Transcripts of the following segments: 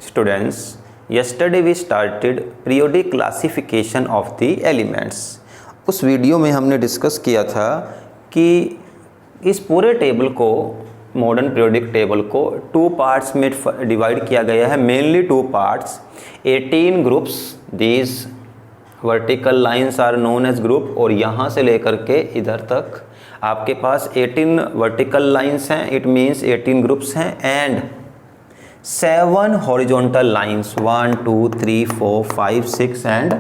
Students, yesterday we started periodic classification of the elements. उस video में हमने discuss किया था कि इस पूरे टेबल को, मॉडर्न पीरियोडिक टेबल को 2 पार्ट्स में डिवाइड किया गया है, mainly 2 parts, 18 groups, these vertical lines are known as group, और यहाँ से लेकर के इधर तक आपके पास 18 वर्टिकल लाइंस हैं, इट मीन्स 18 ग्रुप्स हैं, and 7 horizontal lines, 1 2 3 4 5 6 and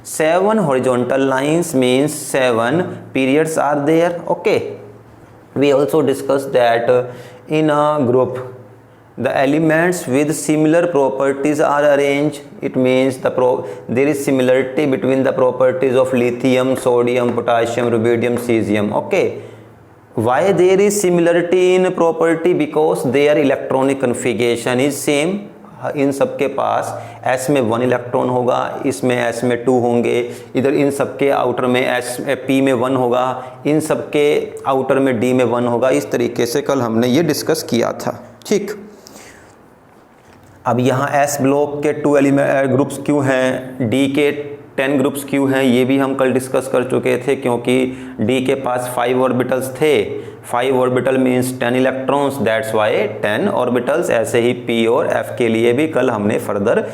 7 horizontal lines means 7 periods are there. Okay, we also discussed that in a group the elements with similar properties are arranged. It means there is similarity between the properties of lithium, sodium, potassium, rubidium, cesium. Okay, why there is similarity in property? Because their electronic configuration is same. इन सब के पास S में 1 electron होगा, इसमें S में 2 होंगे, इधर इन सब के आउटर में P में 1 होगा, इन सब के आउटर में D में 1 होगा। इस तरीके से कल हमने ये डिस्कस किया था। ठीक, अब यहाँ S ब्लॉक के 2 ग्रुप्स क्यों हैं, D के 10 ग्रुप्स क्यों हैं, ये भी हम कल डिस्कस कर चुके थे, क्योंकि D के पास 5 ऑर्बिटल्स थे। 5 orbital means 10 electrons, that's why 10 orbitals. ऐसे ही P और F के लिए भी कल हमने फर्दर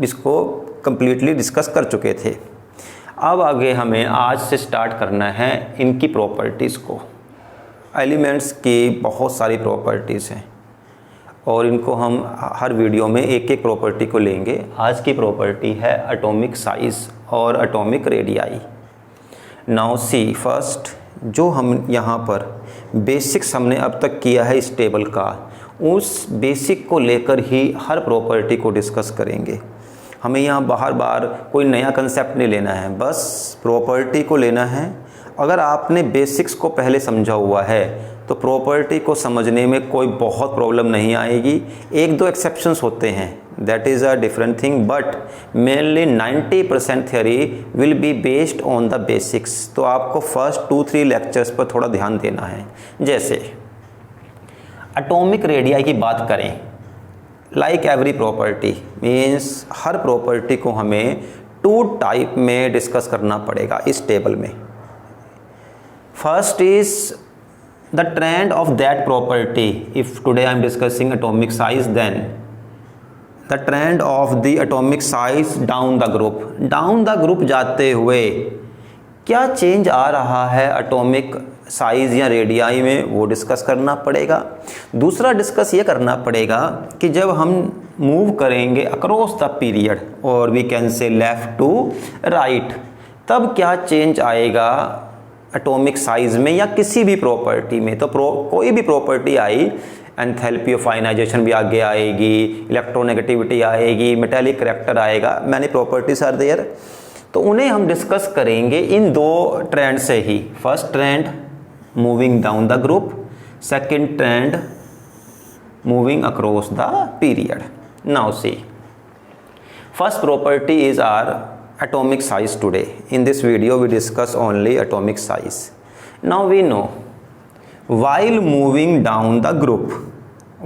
इसको कंप्लीटली डिस्कस कर चुके थे। अब आगे हमें आज से स्टार्ट करना है इनकी प्रॉपर्टीज़ को। एलिमेंट्स की बहुत सारी प्रॉपर्टीज़ हैं और इनको हम हर वीडियो में एक एक प्रॉपर्टी को लेंगे। आज की प्रॉपर्टी है एटॉमिक साइज़ और atomic radii. Now see first, जो हम यहाँ पर बेसिक्स हमने अब तक किया है इस टेबल का, उस बेसिक को लेकर ही हर प्रॉपर्टी को डिस्कस करेंगे। हमें यहाँ बार बार कोई नया कंसेप्ट नहीं लेना है, बस प्रॉपर्टी को लेना है। अगर आपने बेसिक्स को पहले समझा हुआ है तो प्रॉपर्टी को समझने में कोई बहुत प्रॉब्लम नहीं आएगी। 1-2 एक्सेप्शंस होते हैं, that is a different thing, but mainly 90% theory will be based on the basics. तो आपको फर्स्ट 2-3 लेक्चर्स पर थोड़ा ध्यान देना है। जैसे एटॉमिक रेडियाई की बात करें, लाइक एवरी प्रॉपर्टी मीन्स हर प्रॉपर्टी को हमें 2 टाइप में डिस्कस करना पड़ेगा इस टेबल में। First is the trend of that property. If today I am discussing atomic size, then the trend of the atomic size down the group, down the group जाते हुए क्या चेंज आ रहा है एटॉमिक साइज़ या radii में, वो discuss करना पड़ेगा। दूसरा डिस्कस ये करना पड़ेगा कि जब हम मूव करेंगे अक्रॉस द पीरियड, और we can say left to right, तब क्या चेंज आएगा एटॉमिक साइज़ में या किसी भी प्रॉपर्टी में। तो कोई भी प्रॉपर्टी आई, एंथैल्पी ऑफ आयनाइजेशन भी आगे आएगी, इलेक्ट्रोनेगेटिविटी आएगी, मेटालिक करैक्टर आएगा, मैनी प्रॉपर्टीज आर देयर। तो उन्हें हम डिस्कस करेंगे इन 2 ट्रेंड से ही। First trend moving down the group, second trend moving across the period. Now see, first property is our atomic size. Today in this video we discuss only atomic size. Now we know while moving down the group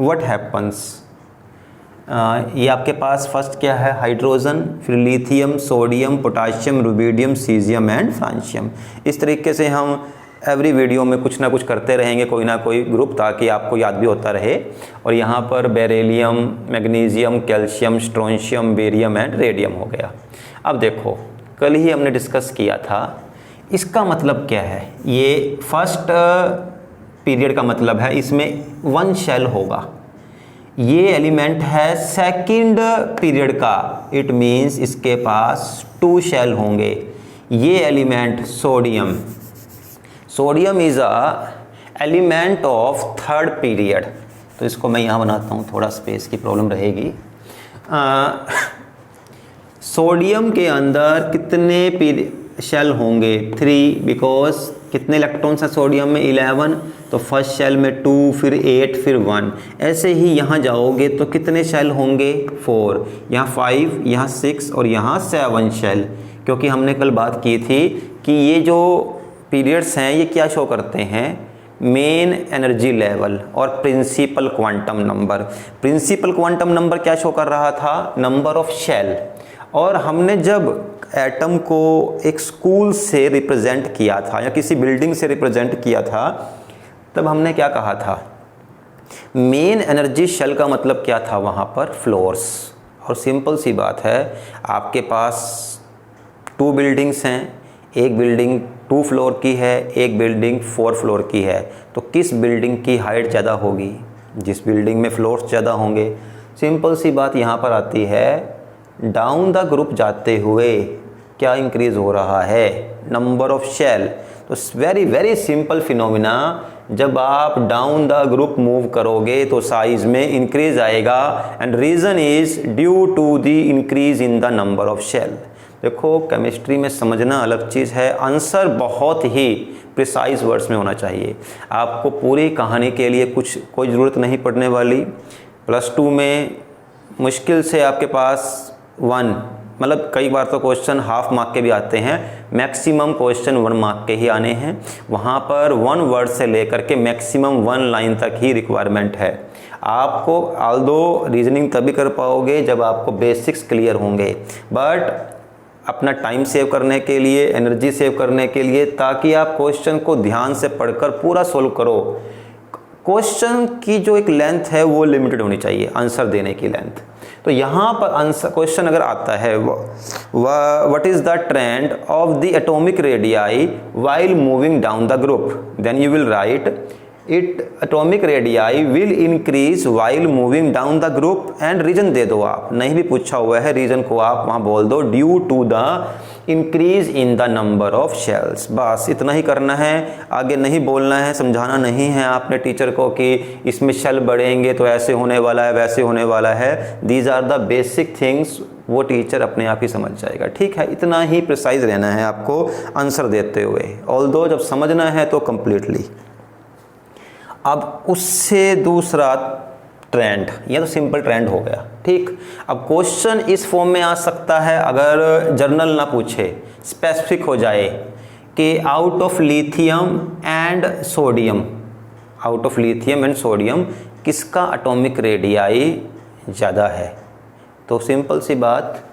what happens. ये आपके पास first क्या है, hydrogen, फिर lithium, sodium, potassium, rubidium, caesium and francium. इस तरीके से हम एवरी वीडियो में कुछ ना कुछ करते रहेंगे, कोई ना कोई ग्रुप, ताकि आपको याद भी होता रहे। और यहाँ पर beryllium, magnesium, calcium, strontium, barium and radium हो गया। अब देखो, कल ही हमने डिस्कस किया था, इसका मतलब क्या है। ये फर्स्ट पीरियड का मतलब है इसमें 1 शेल होगा। ये एलिमेंट है सेकंड पीरियड का, इट मीन्स इसके पास 2 शेल होंगे। ये element sodium, sodium is a element of third period. तो इसको मैं यहाँ बनाता हूँ, थोड़ा स्पेस की प्रॉब्लम रहेगी। सोडियम के अंदर कितने शेल होंगे, 3, बिकॉज कितने इलेक्ट्रॉन्स हैं सोडियम में, 11। तो फर्स्ट शेल में 2, फिर 8, फिर 1। ऐसे ही यहाँ जाओगे तो कितने शेल होंगे, 4, यहाँ 5, यहाँ 6 और यहाँ 7 शेल। क्योंकि हमने कल बात की थी कि ये जो पीरियड्स हैं ये क्या शो करते हैं, मेन एनर्जी लेवल और principal quantum number. Principal quantum number क्या शो कर रहा था? Number of shell. और हमने जब एटम को एक स्कूल से रिप्रेजेंट किया था या किसी बिल्डिंग से रिप्रेजेंट किया था, तब हमने क्या कहा था? मेन एनर्जी शेल का मतलब क्या था वहाँ पर? फ्लोर्स। और सिंपल सी बात है, आपके पास 2 बिल्डिंग्स हैं, एक बिल्डिंग 2 फ्लोर की है, एक बिल्डिंग 4 फ्लोर की है, तो किस बिल्डिंग की हाइट ज़्यादा होगी? जिस बिल्डिंग में फ्लोर्स ज़्यादा होंगे। सिंपल सी बात यहाँ पर आती है, डाउन द ग्रुप जाते हुए क्या इंक्रीज़ हो रहा है? Number of shell. तो वेरी वेरी सिंपल फिनोमिना, जब आप डाउन द ग्रुप मूव करोगे तो साइज में इंक्रीज आएगा, and reason is due to the increase in the number of shell. देखो, केमिस्ट्री में समझना अलग चीज़ है, आंसर बहुत ही प्रिसाइज वर्ड्स में होना चाहिए। आपको पूरी कहानी के लिए कोई ज़रूरत नहीं पड़ने वाली। +2 में मुश्किल से आपके पास 1, मतलब कई बार तो क्वेश्चन हाफ मार्क के भी आते हैं, मैक्सिमम क्वेश्चन 1 मार्क के ही आने हैं। वहाँ पर 1 वर्ड से लेकर के मैक्सिमम 1 लाइन तक ही रिक्वायरमेंट है। आपको ऑल्दो रीजनिंग तभी कर पाओगे जब आपको बेसिक्स क्लियर होंगे, बट अपना टाइम सेव करने के लिए, एनर्जी सेव करने के लिए, ताकि आप क्वेश्चन को ध्यान से पढ़कर पूरा सोल्व करो। क्वेश्चन की जो एक लेंथ है वो लिमिटेड होनी चाहिए, आंसर देने की लेंथ। तो यहाँ पर आंसर क्वेश्चन अगर आता है, what is the trend of the atomic radii while moving down the group, then you will write it atomic radii will increase while moving down the group, and reason दे दो आप। नहीं भी पूछा हुआ है, रीजन को आप वहाँ बोल दो, due to the increase in the number of shells. बस इतना ही करना है, आगे नहीं बोलना है, समझाना नहीं है आपने टीचर को कि इसमें शेल बढ़ेंगे तो ऐसे होने वाला है, वैसे होने वाला है। These are the basic things, वो टीचर अपने आप ही समझ जाएगा। ठीक है, इतना ही प्रिसाइज रहना है आपको आंसर देते हुए, ऑल्दो जब समझना है तो कंप्लीटली। अब उससे दूसरा ट्रेंड, ये तो सिंपल ट्रेंड हो गया। ठीक, अब क्वेश्चन इस फॉर्म में आ सकता है, अगर जर्नल ना पूछे, स्पेसिफिक हो जाए कि out of lithium and sodium, out of lithium and sodium किसका एटॉमिक रेडियाई ज़्यादा है? तो सिंपल सी बात,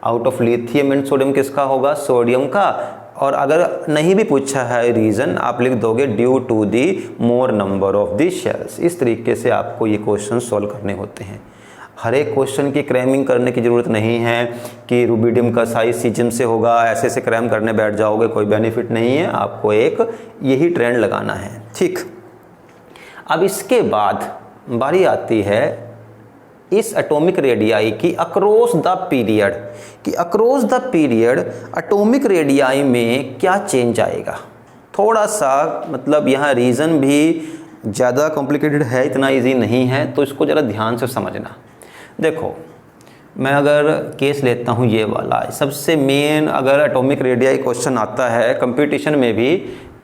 out of lithium and sodium किसका होगा? सोडियम का। और अगर नहीं भी पूछा है रीज़न, आप लिख दोगे due to the more number of the shells. इस तरीके से आपको ये क्वेश्चन सॉल्व करने होते हैं। हर एक क्वेश्चन की क्रैमिंग करने की ज़रूरत नहीं है कि रुबिडियम का साइज सीजियम से होगा, ऐसे ऐसे क्रैम करने बैठ जाओगे, कोई बेनिफिट नहीं है। आपको एक यही ट्रेंड लगाना है। ठीक, अब इसके बाद बारी आती है इस एटॉमिक रेडियाई की अक्रॉस द पीरियड, कि across the period atomic radii में क्या चेंज आएगा। थोड़ा सा मतलब यहाँ रीज़न भी ज़्यादा कॉम्प्लिकेटेड है, इतना इजी नहीं है, तो इसको ज़रा ध्यान से समझना। देखो, मैं अगर केस लेता हूँ ये वाला, सबसे मेन अगर एटॉमिक रेडियाई क्वेश्चन आता है कंपटीशन में भी,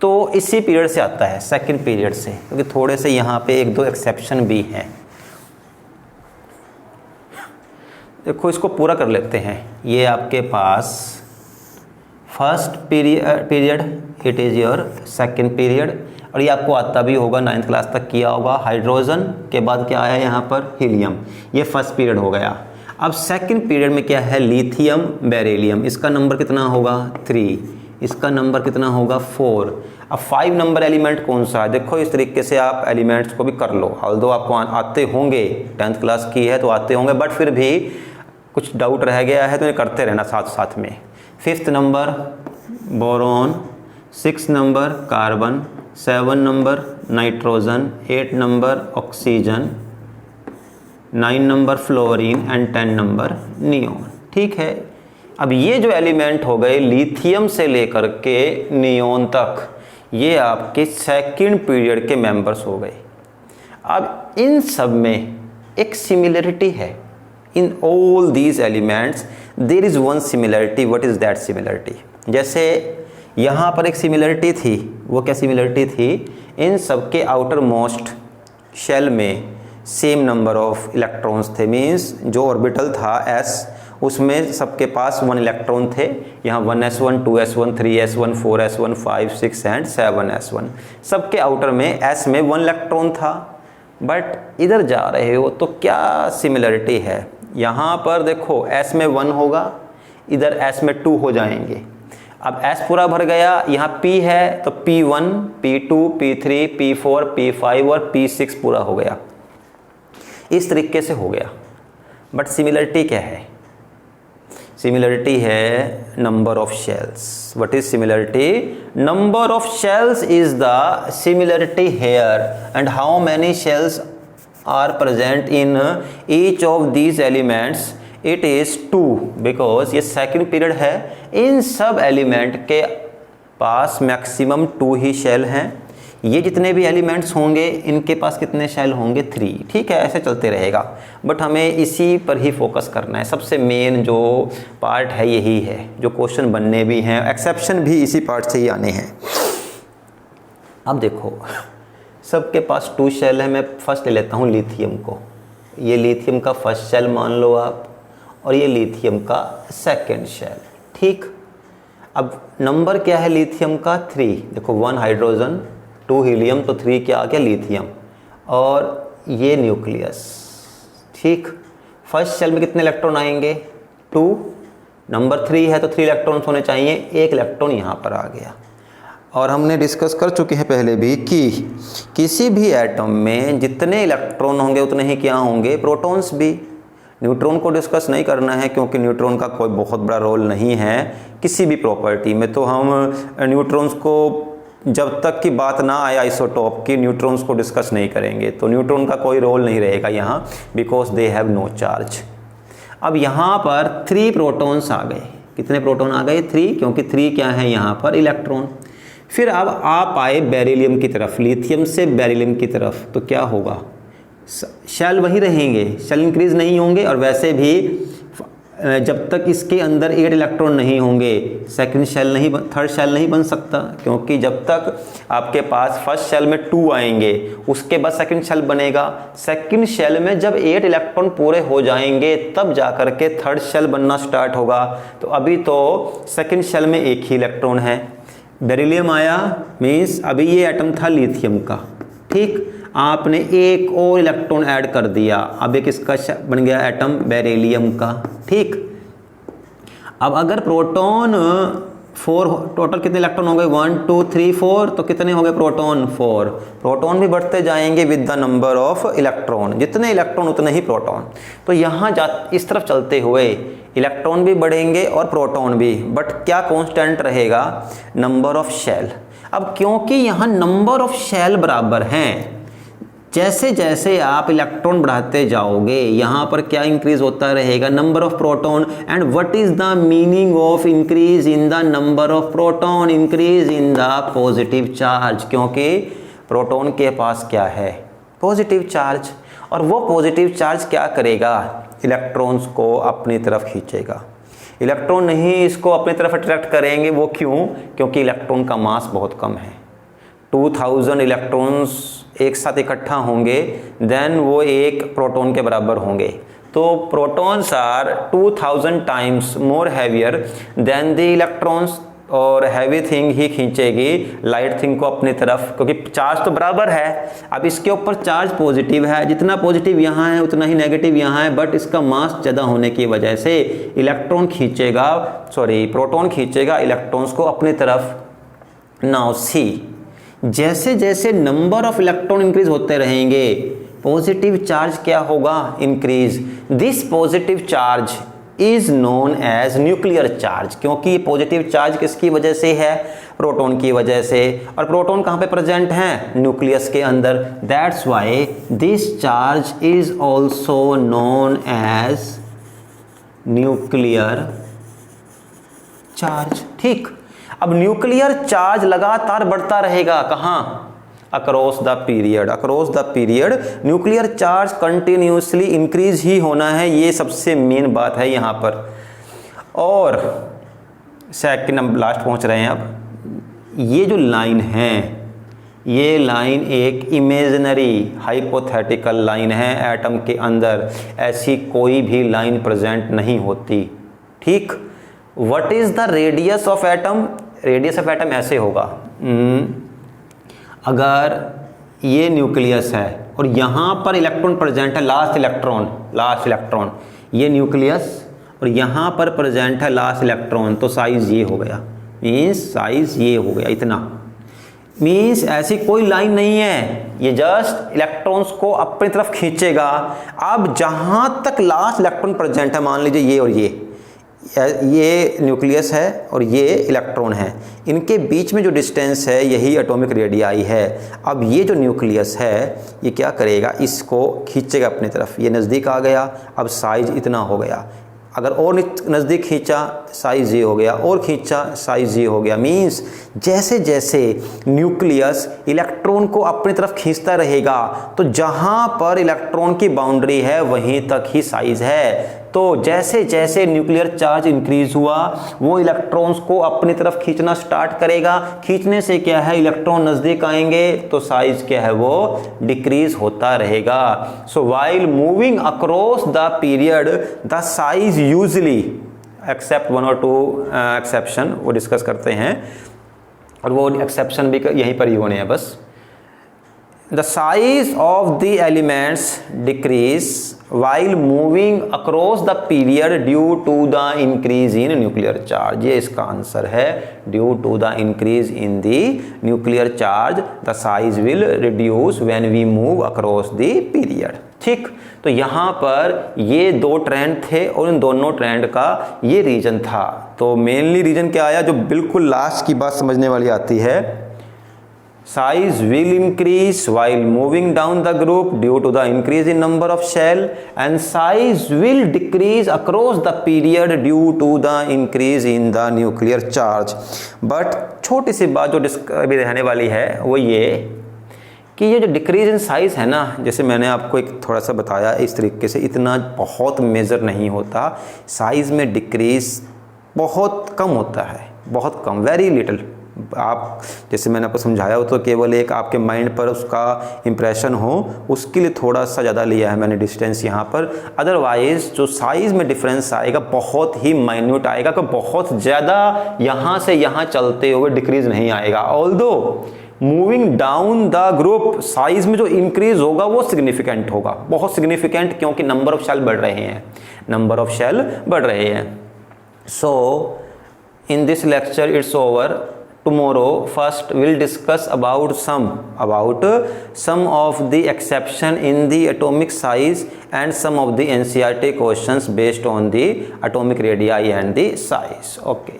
तो इसी पीरियड से आता है, सेकंड पीरियड से, क्योंकि थोड़े से यहाँ पे 1-2 एक्सेप्शन भी हैं। देखो, इसको पूरा कर लेते हैं। ये आपके पास first period, it is your second period, और ये आपको आता भी होगा, 9th क्लास तक किया होगा। हाइड्रोजन के बाद क्या आया यहाँ पर? हीलियम। ये फर्स्ट पीरियड हो गया। अब सेकंड पीरियड में क्या है? Lithium, beryllium. इसका नंबर कितना होगा? 3। इसका नंबर कितना होगा? 4। अब 5 नंबर एलिमेंट कौन सा है? देखो, इस तरीके से आप एलिमेंट्स को भी कर लो, ऑल्दो आपको आते होंगे, 10th क्लास की है तो आते होंगे, बट फिर भी कुछ डाउट रह गया है तो ये करते रहना साथ साथ में। 5th number boron, 6 number carbon, 7 number nitrogen, 8 number oxygen, 9 number fluorine and 10 number neon. ठीक है, अब ये जो एलिमेंट हो गए लिथियम से लेकर के नियोन तक, ये आपके सेकंड पीरियड के मेंबर्स हो गए। अब इन सब में एक सिमिलरिटी है। In all these elements there is one similarity. What is that similarity? जैसे यहाँ पर एक सिमिलरिटी थी, वो क्या सिमिलरिटी थी? इन सब के आउटर मोस्ट शेल में सेम नंबर ऑफ इलेक्ट्रॉन्स थे, मीन्स जो ऑर्बिटल था S, उसमें सबके पास 1 इलेक्ट्रॉन थे। यहाँ 1s1, 2s1, 3s1, 4s1, 5, 6 and 7s1। सबके आउटर में s में 1 इलेक्ट्रॉन था। बट इधर जा रहे हो तो क्या सिमिलरिटी है, यहाँ पर देखो s में 1 होगा, इधर s में 2 हो जाएंगे। अब s पूरा भर गया, यहाँ p है तो p1, p2, p3, p4, p5 और p6 पूरा हो गया। इस तरीके से हो गया। बट सिमिलरिटी क्या है? सिमिलरिटी है number of shells. What is similarity? Number of shells is the similarity here and how many shells are present in each of these elements, it is 2 because ये सेकंड पीरियड है। इन सब element के पास maximum 2 ही shell हैं। ये जितने भी elements होंगे इनके पास कितने शेल होंगे? 3। ठीक है, ऐसे चलते रहेगा। बट हमें इसी पर ही फोकस करना है। सबसे मेन जो पार्ट है यही है, जो क्वेश्चन बनने भी हैं, एक्सेप्शन भी इसी पार्ट से ही आने हैं। अब देखो सबके पास 2 शेल है। मैं फर्स्ट ले लेता हूँ लिथियम को। ये लिथियम का फर्स्ट शेल मान लो आप, और ये लिथियम का सेकेंड शेल। ठीक, अब नंबर क्या है लिथियम का? 3। देखो 1 हाइड्रोजन, 2 हीलियम, तो 3 क्या आ गया? लिथियम। और ये न्यूक्लियस। ठीक, फर्स्ट शेल में कितने इलेक्ट्रॉन आएंगे? 2। नंबर 3 है तो 3 इलेक्ट्रॉन्स होने चाहिए, 1 इलेक्ट्रॉन यहाँ पर आ गया। और हमने डिस्कस कर चुके हैं पहले भी कि किसी भी एटम में जितने इलेक्ट्रॉन होंगे उतने ही क्या होंगे? प्रोटॉन्स भी। न्यूट्रॉन को डिस्कस नहीं करना है क्योंकि न्यूट्रॉन का कोई बहुत बड़ा रोल नहीं है किसी भी प्रॉपर्टी में। तो हम न्यूट्रॉन्स को जब तक की बात ना आए आइसोटोप की, न्यूट्रॉन्स को डिस्कस नहीं करेंगे। तो न्यूट्रॉन का कोई रोल नहीं रहेगा यहाँ, because they have no charge. अब यहाँ पर 3 प्रोटॉन्स आ गए। कितने प्रोटॉन आ गए? 3, क्योंकि 3 क्या है यहाँ पर? इलेक्ट्रॉन। फिर अब आप आए बेरिलियम की तरफ, लिथियम से बेरिलियम की तरफ, तो क्या होगा? शेल वही रहेंगे, शेल इंक्रीज नहीं होंगे। और वैसे भी जब तक इसके अंदर 8 इलेक्ट्रॉन नहीं होंगे सेकंड शेल नहीं, थर्ड शेल नहीं बन सकता। क्योंकि जब तक आपके पास फर्स्ट शेल में 2 आएंगे उसके बाद सेकंड शेल बनेगा। सेकंड शेल में जब 8 इलेक्ट्रॉन पूरे हो जाएंगे तब जाकर के थर्ड शेल बनना स्टार्ट होगा। तो अभी तो सेकंड शेल में 1 ही इलेक्ट्रॉन है। बेरिलियम आया मीन्स अभी ये एटम था लिथियम का। ठीक, आपने 1 और इलेक्ट्रॉन ऐड कर दिया, अब एक इसका बन गया एटम बेरिलियम का। ठीक, अब अगर प्रोटॉन 4, टोटल कितने इलेक्ट्रॉन हो गए? 1 2 3 4, तो कितने हो गए प्रोटॉन? 4। प्रोटॉन भी बढ़ते जाएंगे with the number of electron, जितने इलेक्ट्रॉन उतने ही प्रोटॉन। तो यहाँ इस तरफ चलते हुए इलेक्ट्रॉन भी बढ़ेंगे और प्रोटॉन भी। बट क्या कांस्टेंट रहेगा? Number of shell. अब क्योंकि यहाँ नंबर ऑफ शेल बराबर हैं, जैसे जैसे आप इलेक्ट्रॉन बढ़ाते जाओगे यहाँ पर क्या इंक्रीज होता रहेगा? Number of proton. And what is the meaning of increase in the number of proton? Increase in the positive charge, क्योंकि प्रोटॉन के पास क्या है? Positive charge. और वो पॉजिटिव चार्ज क्या करेगा? इलेक्ट्रॉन्स को अपनी तरफ खींचेगा। इलेक्ट्रॉन नहीं इसको अपनी तरफ अट्रैक्ट करेंगे। वो क्यों? क्योंकि इलेक्ट्रॉन का मास बहुत कम है। 2000 इलेक्ट्रॉन्स एक साथ इकट्ठा होंगे देन वो एक प्रोटॉन के बराबर होंगे। तो protons are 2000 times more heavier than the electrons. और हैवी थिंग ही खींचेगी लाइट थिंग को अपनी तरफ, क्योंकि चार्ज तो बराबर है। अब इसके ऊपर चार्ज पॉजिटिव है, जितना पॉजिटिव यहाँ है उतना ही नेगेटिव यहाँ है। बट इसका मास ज़्यादा होने की वजह से इलेक्ट्रॉन खींचेगा, प्रोटॉन खींचेगा इलेक्ट्रॉन्स को अपनी तरफ। नाउ सी, जैसे जैसे नंबर ऑफ इलेक्ट्रॉन इंक्रीज होते रहेंगे पॉजिटिव चार्ज क्या होगा? Increase. This positive charge is known as nuclear charge, क्योंकि ये पॉजिटिव चार्ज किसकी वजह से है? प्रोटॉन की वजह से। और प्रोटॉन कहाँ पे प्रेजेंट हैं? न्यूक्लियस के अंदर। That's why this charge is also known as nuclear charge. ठीक, अब न्यूक्लियर चार्ज लगातार बढ़ता रहेगा। कहाँ? Across the period. Across the period nuclear charge continuously increase ही होना है, ये सबसे मेन बात है यहाँ पर। और सेकंड हम लास्ट पहुँच रहे हैं। अब ये जो लाइन है, ये लाइन एक इमेजिनरी हाइपोथेटिकल लाइन है। एटम के अंदर ऐसी कोई भी लाइन प्रेजेंट नहीं होती। ठीक। What is the radius of atom? Radius of atom ऐसे होगा, अगर ये न्यूक्लियस है और यहाँ पर इलेक्ट्रॉन प्रेजेंट है, लास्ट इलेक्ट्रॉन, ये न्यूक्लियस और यहाँ पर प्रेजेंट है लास्ट इलेक्ट्रॉन, तो साइज ये हो गया, मीन्स साइज ये हो गया इतना। मीन्स ऐसी कोई लाइन नहीं है, ये जस्ट इलेक्ट्रॉन्स को अपनी तरफ खींचेगा। अब जहाँ तक लास्ट इलेक्ट्रॉन प्रेजेंट है, मान लीजिए ये और ये न्यूक्लियस है और ये इलेक्ट्रॉन है, इनके बीच में जो डिस्टेंस है यही एटॉमिक रेडियाई है। अब ये जो न्यूक्लियस है ये क्या करेगा, इसको खींचेगा अपनी तरफ, ये नज़दीक आ गया, अब साइज इतना हो गया। अगर और नज़दीक खींचा साइज ये हो गया, और खींचा साइज ये हो गया। मीन्स जैसे जैसे न्यूक्लियस इलेक्ट्रॉन को अपनी तरफ खींचता रहेगा तो जहाँ पर इलेक्ट्रॉन की बाउंड्री है वहीं तक ही साइज है। तो जैसे जैसे न्यूक्लियर चार्ज इंक्रीज हुआ वो इलेक्ट्रॉन्स को अपनी तरफ खींचना स्टार्ट करेगा। खींचने से क्या है, इलेक्ट्रॉन नज़दीक आएंगे तो साइज क्या है वो डिक्रीज होता रहेगा। So while moving across the period the size usually, except 1 और 2 एक्सेप्शन, वो डिस्कस करते हैं और वो एक्सेप्शन भी यहीं पर ही होने हैं बस। The size of the elements decrease while moving across the period due to the increase in nuclear charge। ये इसका आंसर है, due to the increase in the nuclear charge the size will reduce when we move across the period। ठीक, तो यहाँ पर ये दो trend थे और इन दोनों ट्रेंड का ये रीजन था। तो मेनली रीजन क्या आया, जो बिल्कुल लास्ट की बात समझने वाली आती है, size will increase while moving down the group due to the increase in number of shell, and size will decrease across the period due to the increase in the nuclear charge। but छोटी सी बात जो अभी रहने वाली है वो ये कि ये जो डिक्रीज इन साइज है ना, जैसे मैंने आपको एक थोड़ा सा बताया इस तरीके से, इतना बहुत मेजर नहीं होता, साइज में डिक्रीज बहुत कम होता है, बहुत कम, वेरी लिटिल। आप जैसे मैंने आपको समझाया हो तो केवल एक आपके माइंड पर उसका इम्प्रेशन हो, उसके लिए थोड़ा सा ज़्यादा लिया है मैंने डिस्टेंस यहाँ पर। अदरवाइज जो साइज़ में डिफरेंस आएगा बहुत ही माइन्यूट आएगा, कि बहुत ज़्यादा यहाँ से यहाँ चलते हुए डिक्रीज नहीं आएगा। Although moving down the group size में जो इंक्रीज होगा वो सिग्निफिकेंट होगा, बहुत सिग्निफिकेंट, क्योंकि नंबर ऑफ शेल बढ़ रहे हैं, नंबर ऑफ शेल बढ़ रहे हैं। So in this lecture it's over. Tomorrow first we'll discuss about some of the exception in the atomic size and some of the NCERT questions based on the atomic radii and the size. Okay.